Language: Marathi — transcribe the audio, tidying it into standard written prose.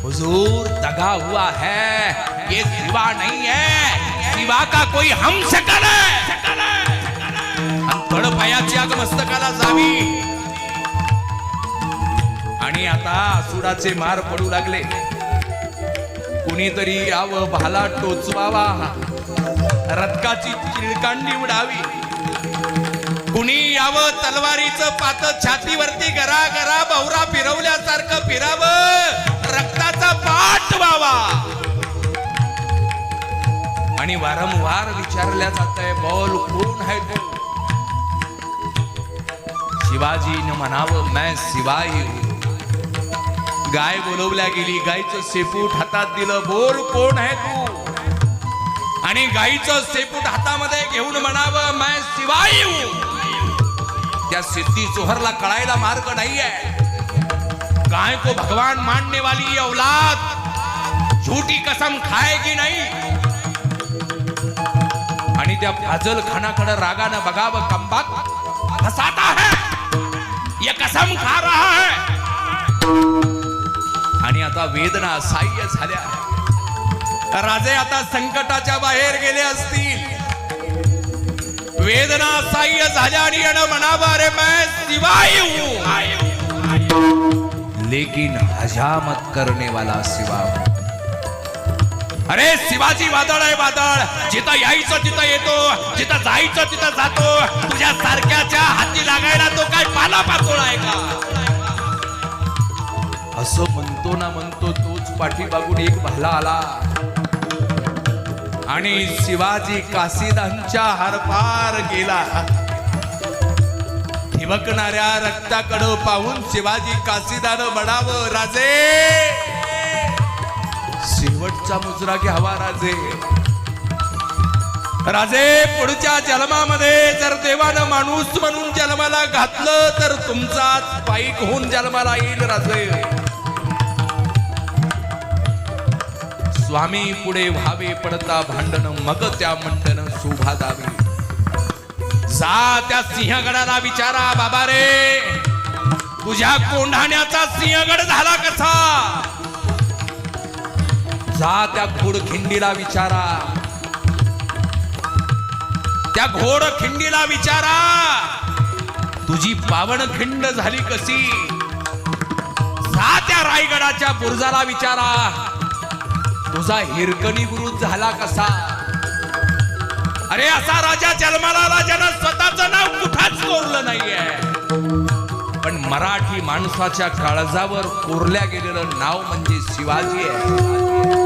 हुजूर दगा हुआ है, ये शिवा नहीं है, शिवा का कोई हम शकल है। तळपायाची आग मस्तकाला जावी आणि आता असुराचे मार पडू लागले। कुणीतरी यावं भाला टोचवावा, रथकाची चिळकांडी उडावी, कुणी यावं तलवारीचं पात छातीवरती गरा गरा बहुरा फिरवल्यासारखं फिरावं, रक्ताचा पाठ व्हावा। आणि वारंवार विचारल्या जातंय, बोल कोण है तू? शिवाजीनं म्हणावं, मैं शिवाई हूं। गाय बोलवल्या गेली, गायचं शेपूट हातात दिलं, बोल कोण है तू? आणि गायचं शेपूट हातामध्ये घेऊन म्हणावं, मैं शिवाई हूं। त्या सिद्धी जोहरला कळायला मार्ग नाहीये। गाय को भगवान मानने वाली ये औलाद झूठी कसम खाएगी नहीं। आणि त्या फाजल खानाकडे रागानं बघावं, कंबाक फसाता है, ये कसम खा रहा है। आणि आता वेदना असह्य झाल्या, राजे आता संकटाच्या बाहेर गेले असतील। वेदना असह्य झाल्या आणि यानं म्हणावं, अरे मैं शिवाई हूं, लेकिन हजामत करने वाला शिवा हूं। अरे शिवाजी वादळ आहे वादळ, जिथं यायचं तिथं येतो, जिथं जायचं तिथं जातो। तुझ्या सारख्याच्या हाती लागायला तो काय पाला पाचोळा आहे का? असं म्हणतो ना म्हणतो तोच पाठीमागून एक भाला आला आणि शिवाजी काशीदांच्या हरपार गेला। ठिबकणाऱ्या रक्ताकडे पाहून शिवाजी काशीदानं म्हणावं, राजे शेवटचा मुजरा घ्यावा राजे। राजे पुढच्या जन्मामध्ये जर देवानं माणूस म्हणून जन्माला घातलं तर तुमचाच पाईक होऊन जन्माला येईल राजे। स्वामी पुढे व्हावे पडता भांडण, मग त्या मंडन शोभा दावी। जा त्या सिंहगडाला विचारा, बाबा रे तुझ्या कोंढाण्याचा सिंहगड झाला कसा? जा त्या घोडखिंडीला विचारा, त्या घोडखिंडीला विचारा तुझी पावनखिंड झाली कशी? जा त्या रायगडाच्या बुरुजाला विचारा तुझा हिरकणी बुरुज झाला कसा? अरे असा राजा जन्माला आला ज्यानं स्वतःचं नाव कुठंच कोरलं नाहीये, पण मराठी माणसाच्या काळजावर कोरल्या गेलेलं नाव म्हणजे शिवाजी आहे।